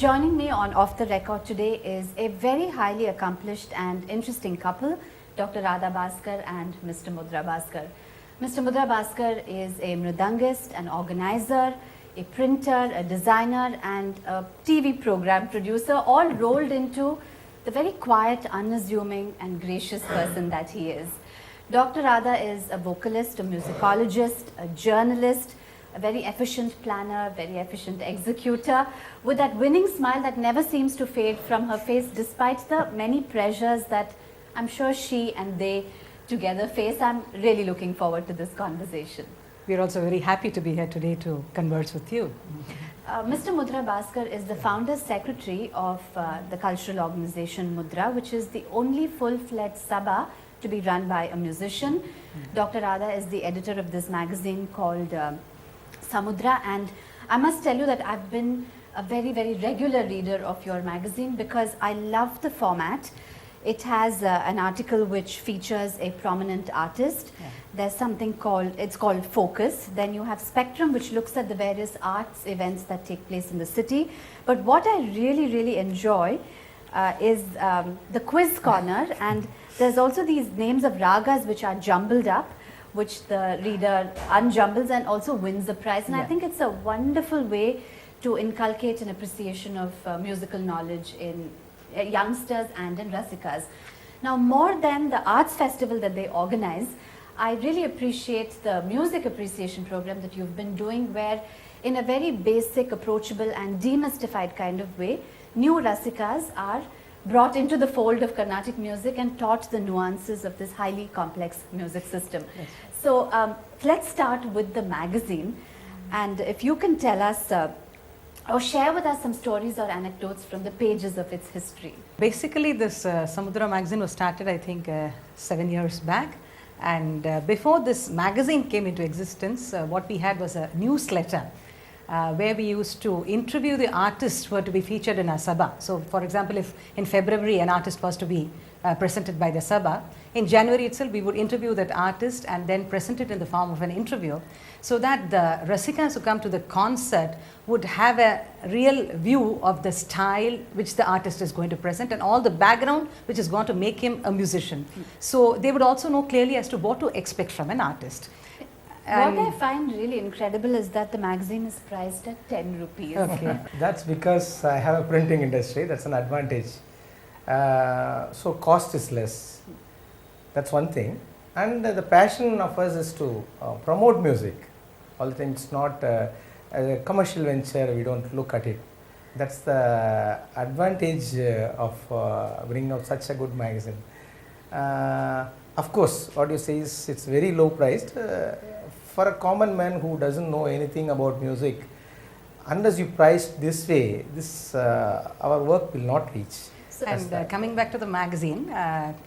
Joining me on Off the Record today is a very highly accomplished and interesting couple, Dr. Radha Bhaskar and Mr. Mudra Bhaskar. Mr. Mudra Bhaskar is a mridangist, an organizer, a printer, a designer and a TV program producer, all rolled into the very quiet, unassuming and gracious person that he is. Dr. Radha is a vocalist, a musicologist, a journalist, a very efficient planner, very efficient executor, with that winning smile that never seems to fade from her face despite the many pressures that I'm sure she and they together face. I'm really looking forward to this conversation. We are also very happy to be here today to converse with you. Mr. Mudra Bhaskar is the founder secretary of the cultural organization Mudra, which is the only full-fledged sabha to be run by a musician. Dr. Radha is the editor of this magazine called Samudra, and I must tell you that I've been a very, very regular reader of your magazine because I love the format. It has an article which features a prominent artist. Yeah. There's something called, it's called Focus. Then you have Spectrum, which looks at the various arts events that take place in the city. But what I really, really enjoy is the quiz corner, and there's also these names of ragas which are jumbled up, which the reader unjumbles and also wins the prize. And I think it's a wonderful way to inculcate an appreciation of musical knowledge in youngsters and in Rasikas. Now, more than the arts festival that they organize, I really appreciate the music appreciation program that you've been doing, where in a very basic, approachable and demystified kind of way, new Rasikas are brought into the fold of Carnatic music and taught the nuances of this highly complex music system. Yes. So let's start with the magazine, and if you can tell us or share with us some stories or anecdotes from the pages of its history. Basically, this Samudra magazine was started, I think, 7 years back. And before this magazine came into existence, what we had was a newsletter where we used to interview the artists who were to be featured in our Sabha. So, for example, if in February an artist was to be presented by the Sabha, in January itself we would interview that artist and then present it in the form of an interview, so that the Rasikas who come to the concert would have a real view of the style which the artist is going to present and all the background which is going to make him a musician. So they would also know clearly as to what to expect from an artist. What I find really incredible is that the magazine is priced at 10 rupees. Okay. That's because I have a printing industry, that's an advantage. So cost is less, that's one thing. And the passion of us is to promote music. All the time it's not a commercial venture, we don't look at it. That's the advantage of bringing out such a good magazine. Of course, what you say is it's very low priced. For a common man who doesn't know anything about music, unless you price this way, this our work will not reach. So, and coming back to the magazine,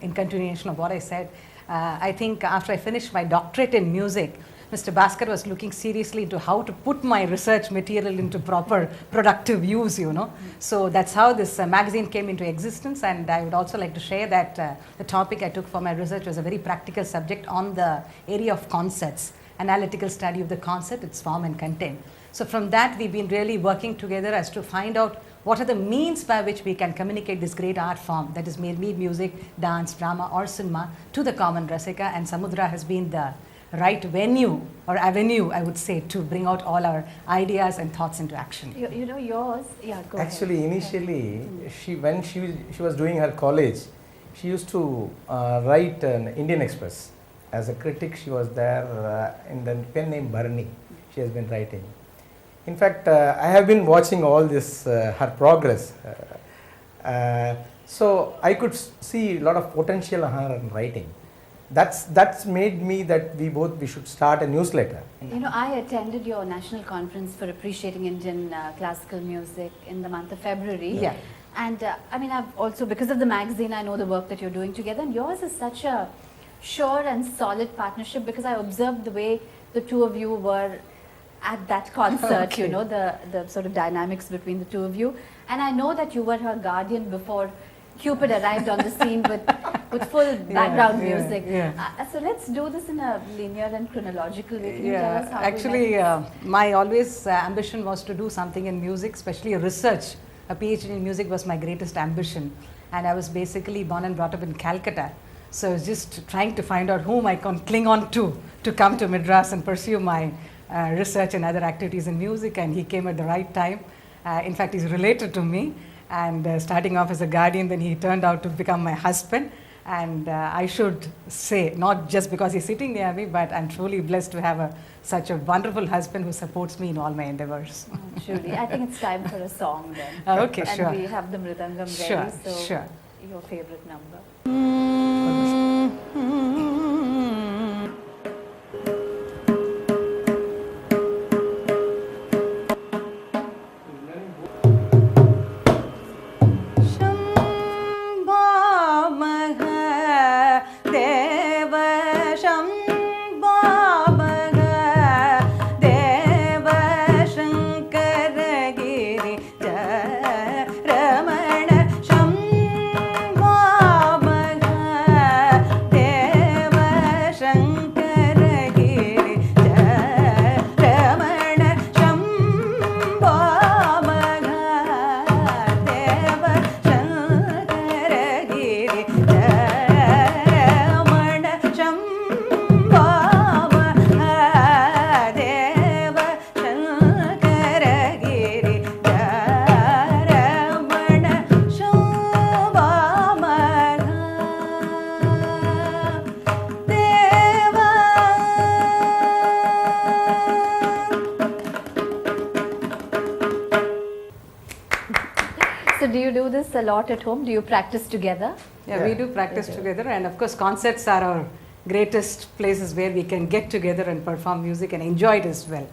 in continuation of what I said, I think after I finished my doctorate in music, Mr. Bhaskar was looking seriously into how to put my research material into proper productive use, you know. So that's how this magazine came into existence, and I would also like to share that the topic I took for my research was a very practical subject on the area of concerts, analytical study of the concert, its form and content. So from that we've been really working together as to find out what are the means by which we can communicate this great art form that is made music, dance, drama or cinema to the common Rasika, and Samudra has been the right venue or avenue, I would say, to bring out all our ideas and thoughts into action. You know yours, yeah, go Actually, ahead. initially, when she was doing her college, she used to write an Indian Express. As a critic, she was there in the pen name Bharani. She has been writing. In fact, I have been watching all this, her progress. So I could see a lot of potential in her writing. That's made me that we should start a newsletter. You know, I attended your national conference for appreciating Indian classical music in the month of February. Yeah. And I mean, I've also, because of the magazine, I know the work that you're doing together, and yours is such a sure and solid partnership, because I observed the way the two of you were at that concert, Okay. you know, the sort of dynamics between the two of you. And I know that you were her guardian before Cupid arrived on the scene with full background music. So let's do this in a linear and chronological way. Can you tell us how actually, my always ambition was to do something in music, especially research a PhD in music was my greatest ambition, and I was basically born and brought up in Calcutta. So I was just trying to find out whom I can cling on to come to Madras and pursue my research and other activities in music, and he came at the right time. In fact, he's related to me, and starting off as a guardian, then he turned out to become my husband. And I should say, not just because he's sitting near me, but I'm truly blessed to have such a wonderful husband who supports me in all my endeavors. Truly. I think it's time for a song then. Okay, and sure. And we have the Mridangam ready. Sure, So sure. your favorite number. So do you do this a lot at home? Do you practice together? Yeah, we do practice together, and of course concerts are our greatest places where we can get together and perform music and enjoy it as well.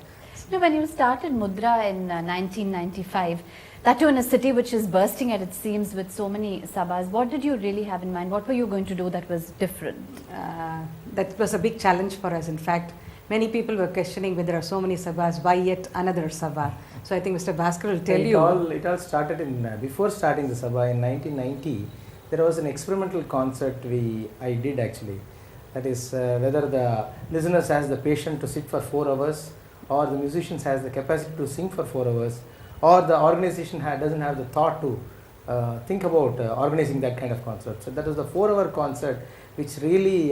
You know, when you started Mudra in 1995, that too in a city which is bursting at its seams with so many sabhas, what did you really have in mind? What were you going to do that was different? That was a big challenge for us. In fact, many people were questioning whether there are so many sabhas, why yet another sabha? So I think Mr. Bhaskar will tell you. It all started before starting the sabha in 1990. There was an experimental concert I did actually. That is whether the listeners has the patience to sit for 4 hours, or the musicians has the capacity to sing for 4 hours, or the organization doesn't have the thought to think about organizing that kind of concert. So that was the 4-hour concert which really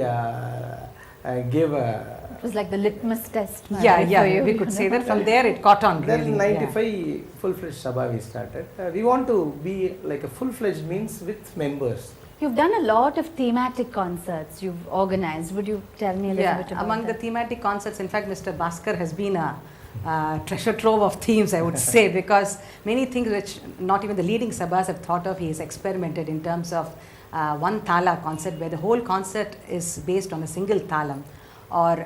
gave a... It was like the litmus test. We could say that. From there it caught on really. Then in 95 full-fledged sabha we started. We want to be like a full-fledged means with members. You've done a lot of thematic concerts you've organized. Would you tell me a little bit about among that? the thematic concerts, in fact, Mr. Bhaskar has been a treasure trove of themes, I would say, because many things which not even the leading sabhas have thought of, he has experimented in terms of one thala concert, where the whole concert is based on a single thalam, or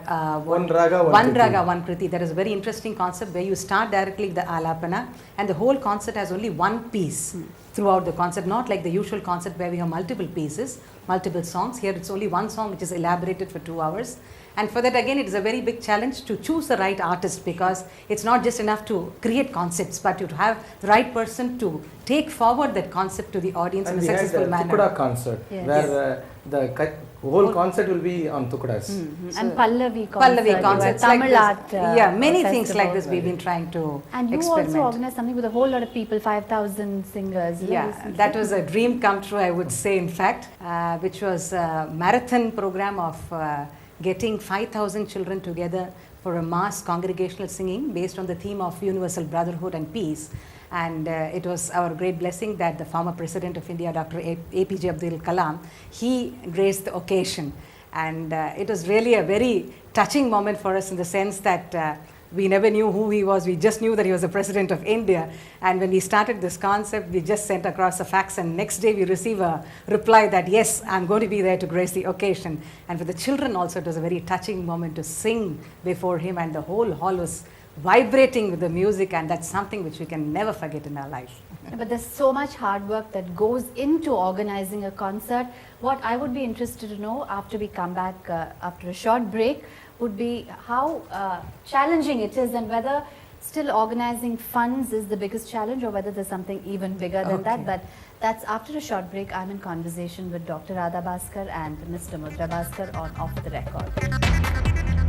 one raga, one kriti. That is a very interesting concept where you start directly with the alapana, and the whole concert has only one piece throughout the concert, not like the usual concert where we have multiple pieces, multiple songs. Here it's only one song which is elaborated for 2 hours. And for that again, it is a very big challenge to choose the right artist, because it's not just enough to create concepts, but to have the right person to take forward that concept to the audience in a successful manner. And we had the Tukuda concert, where the whole concert will be on Tukudas. And Pallavi concerts, Tamil like art, many festival. things like this we've been trying to And you experiment. also organized something with a whole lot of people, 5,000 singers. Yeah, that was a dream come true, I would say, in fact, which was a marathon program of getting 5,000 children together for a mass congregational singing based on the theme of universal brotherhood and peace. And it was our great blessing that the former President of India, Dr. APJ Abdul Kalam, he graced the occasion. And it was really a very touching moment for us, in the sense that we never knew who he was. We just knew that he was the President of India. And when we started this concept, we just sent across a fax, and next day we receive a reply that, yes, I'm going to be there to grace the occasion. And for the children also, it was a very touching moment to sing before him, and the whole hall was vibrating with the music, and that's something which we can never forget in our life. But there's so much hard work that goes into organizing a concert. What I would be interested to know after we come back after a short break would be how challenging it is, and whether still organizing funds is the biggest challenge, or whether there's something even bigger than that. But that's after a short break. I'm in conversation with Dr. Radha Bhaskar and Mr. Mudra Bhaskar on Off the Record.